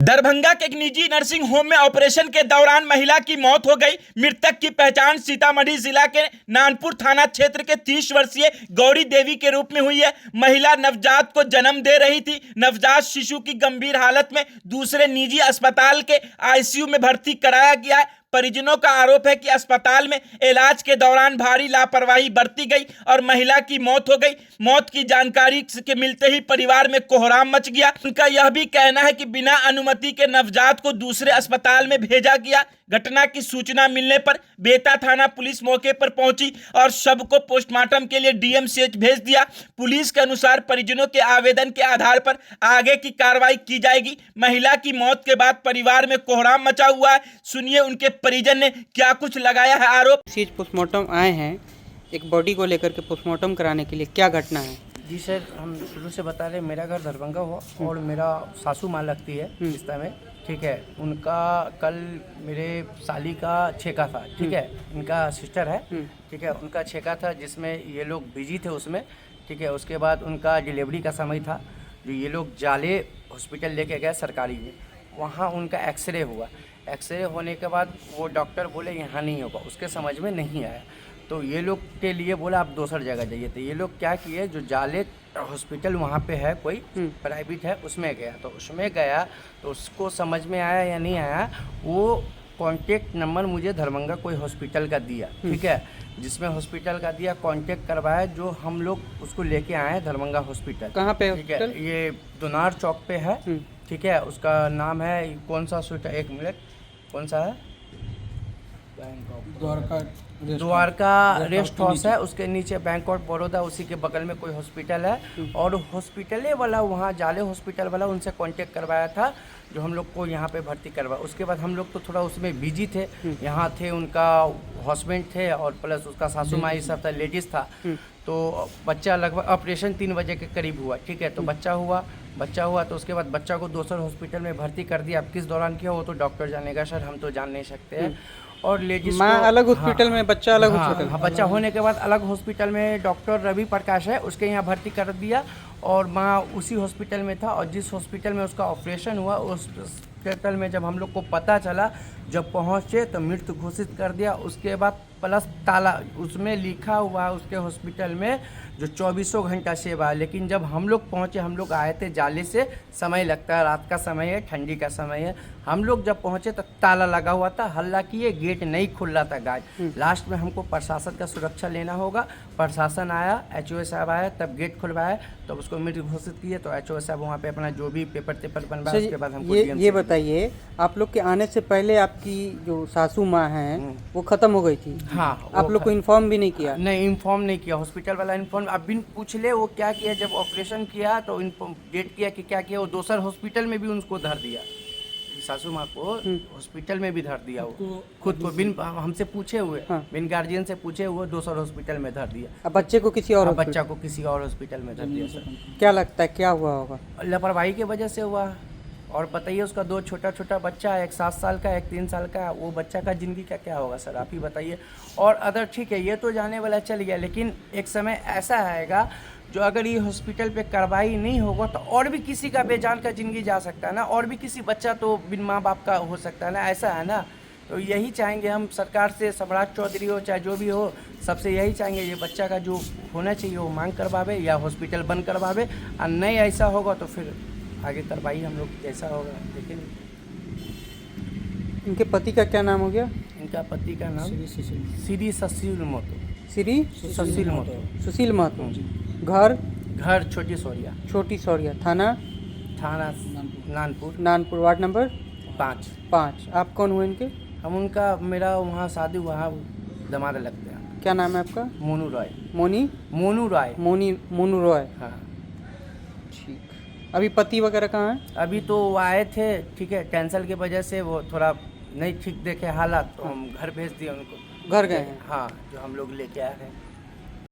दरभंगा के एक निजी नर्सिंग होम में ऑपरेशन के दौरान महिला की मौत हो गई। मृतक की पहचान सीतामढ़ी जिला के नानपुर थाना क्षेत्र के 30 वर्षीय गौरी देवी के रूप में हुई है। महिला नवजात को जन्म दे रही थी। नवजात शिशु की गंभीर हालत में दूसरे निजी अस्पताल के आईसीयू में भर्ती कराया गया है। परिजनों का आरोप है कि अस्पताल में इलाज के दौरान भारी लापरवाही बरती गई और महिला की मौत हो गई। मौत की जानकारी के मिलते ही परिवार में कोहराम मच गया। उनका यह भी कहना है कि बिना अनुमति के नवजात को दूसरे अस्पताल में भेजा गया। घटना की सूचना मिलने पर बेता थाना पुलिस मौके पर पहुंची और शव को पोस्टमार्टम के लिए डीएमसीएच भेज दिया। पुलिस के अनुसार परिजनों के आवेदन के आधार पर आगे की कार्रवाई की जाएगी। महिला की मौत के बाद परिवार में कोहराम मचा हुआ है। सुनिए उनके परिजन ने क्या कुछ लगाया है आरोप। पोस्टमार्टम आए हैं एक बॉडी को लेकर के पोस्टमार्टम कराने के लिए, क्या घटना है? जी सर, हम शुरू से बता रहे, मेरा घर दरभंगा हुआ और मेरा सासू माँ लगती है रिश्ता में, ठीक है। उनका कल मेरे साली का छेका था, ठीक है। इनका सिस्टर है, ठीक है। उनका छेका था जिसमें ये लोग बिजी थे उसमें, ठीक है। उसके बाद उनका डिलीवरी का समय था, जो ये लोग जाले हॉस्पिटल लेके गए सरकारी में। वहाँ उनका एक्सरे हुआ। एक्सरे होने के बाद वो डॉक्टर बोले यहाँ नहीं होगा, उसके समझ में नहीं आया। तो ये लोग के लिए बोला आप दूसरी जगह जाइए। तो ये लोग क्या किए, जो जाले हॉस्पिटल वहाँ पे है कोई प्राइवेट है, उसमें गया। तो उसमें गया तो उसको समझ में आया या नहीं आया, वो कॉन्टेक्ट नंबर मुझे दरभंगा कोई हॉस्पिटल का दिया, ठीक है। जिसमें हॉस्पिटल का दिया, कॉन्टेक्ट करवाया, जो हम लोग उसको लेके आए हैं दरभंगा हॉस्पिटल। कहाँ पे? ठीक है, ये दोनार चौक पे है, ठीक है। उसका नाम है, कौन सा स्वीट, एक मिनट, कौन सा है, द्वारका रेस्ट हाउस है, उसके नीचे बैंक ऑफ बड़ौदा, उसी के बगल में कोई हॉस्पिटल है। और हॉस्पिटले वाला, वहाँ जाले हॉस्पिटल वाला, उनसे कांटेक्ट करवाया था, जो हम लोग को यहाँ पे भर्ती करवाया। उसके बाद हम लोग तो थोड़ा उसमें बिजी थे, यहाँ थे, उनका हस्बैंड थे और प्लस उसका सासू माँ ये सब था, लेडीज़ था। तो बच्चा लगभग ऑपरेशन 3 बजे के करीब हुआ, ठीक है। तो बच्चा हुआ तो उसके बाद बच्चा को दूसरे हॉस्पिटल में भर्ती कर दिया। अब किस दौरान किया वो तो डॉक्टर जानेगा सर, हम तो जान नहीं सकते हैं। और लेडीज माँ अलग हॉस्पिटल में, बच्चा अलग हॉस्पिटल। हाँ, बच्चा होने के बाद अलग हॉस्पिटल में डॉक्टर रवि प्रकाश है, उसके यहाँ भर्ती कर दिया। और माँ उसी हॉस्पिटल में था। और जिस हॉस्पिटल में उसका ऑपरेशन हुआ, उस हॉस्पिटल में जब हम लोग को पता चला, जब पहुँचे तो मृत्यु घोषित कर दिया। उसके बाद प्लस ताला उसमें लिखा हुआ है उसके हॉस्पिटल में, जो 24 घंटा सेवा है। लेकिन जब हम लोग पहुँचे, हम लोग आए थे जाले से, समय लगता है, रात का समय है, ठंडी का समय है। हम लोग जब पहुँचे तो ताला लगा हुआ था, हल्ला किए, गेट नहीं खुल रहा था गाइड। लास्ट में हमको प्रशासन का सुरक्षा लेना होगा। प्रशासन आया, एचओ साहब आया, तब गेट खुलवाया, तब उसको मृत्यु घोषित किए। तो एचओ साहब वहाँ पे अपना जो भी पेपर बनवाया, उसके बाद हमको ये बताइए, आप लोग के आने से पहले आपकी जो सासू माँ हैं वो खत्म हो गई थी? हाँ। आप लोग को इन्फॉर्म भी नहीं किया? नहीं, इन्फॉर्म नहीं किया, हॉस्पिटल वाला इन्फॉर्म। अब बिन पूछ ले वो क्या किया, जब ऑपरेशन किया तो डेट किया कि क्या किया, वो दूसर हॉस्पिटल में भी उनको धर दिया। सासू माँ को हॉस्पिटल में भी धर दिया, वो खुद को बिन हमसे पूछे हुए, बिन गार्जियन से पूछे हुए दूसर हॉस्पिटल में धर दिया। अब बच्चे को किसी और बच्चा को किसी और हॉस्पिटल में धर दिया। सर क्या लगता है क्या हुआ होगा? लापरवाही की वजह से हुआ। और बताइए, उसका 2 छोटा बच्चा है, एक 7 साल का, एक 3 साल का। वो बच्चा का ज़िंदगी का क्या होगा सर, आप ही बताइए। और अदर ठीक है, ये तो जाने वाला चल गया, लेकिन एक समय ऐसा आएगा जो अगर ये हॉस्पिटल पे कार्रवाई नहीं होगा तो और भी किसी का बेजान का ज़िंदगी जा सकता है ना, और भी किसी बच्चा तो बिन माँ बाप का हो सकता है ना, ऐसा है ना। तो यही चाहेंगे हम सरकार से, सम्राट चौधरी हो चाहे जो भी हो, सबसे यही चाहेंगे ये बच्चा का जो होना चाहिए वो मांग करवावे या हॉस्पिटल बंद करवावे। और नहीं ऐसा होगा तो फिर आगे कार्रवाई हम लोग जैसा होगा। लेकिन इनके पति का क्या नाम हो गया? इनका पति का नाम श्री सुशील महतो। श्री सुशील महतो। सुशील महतो। घर छोटी सौरिया। थाना नानपुर। Ward number 5। आप कौन हुए इनके? हम उनका, मेरा वहाँ शादी, वहाँ दमाद लगते हैं। क्या नाम है आपका? मोनू रॉय। मोनू रॉय। हाँ ठीक। अभी पति वगैरह कहाँ है? अभी तो वो आए थे, ठीक है, कैंसर की वजह से वो थोड़ा नहीं ठीक देखे हालात, तो हम घर भेज दिए उनको। घर गए हैं? हाँ, जो हम लोग लेके आए हैं।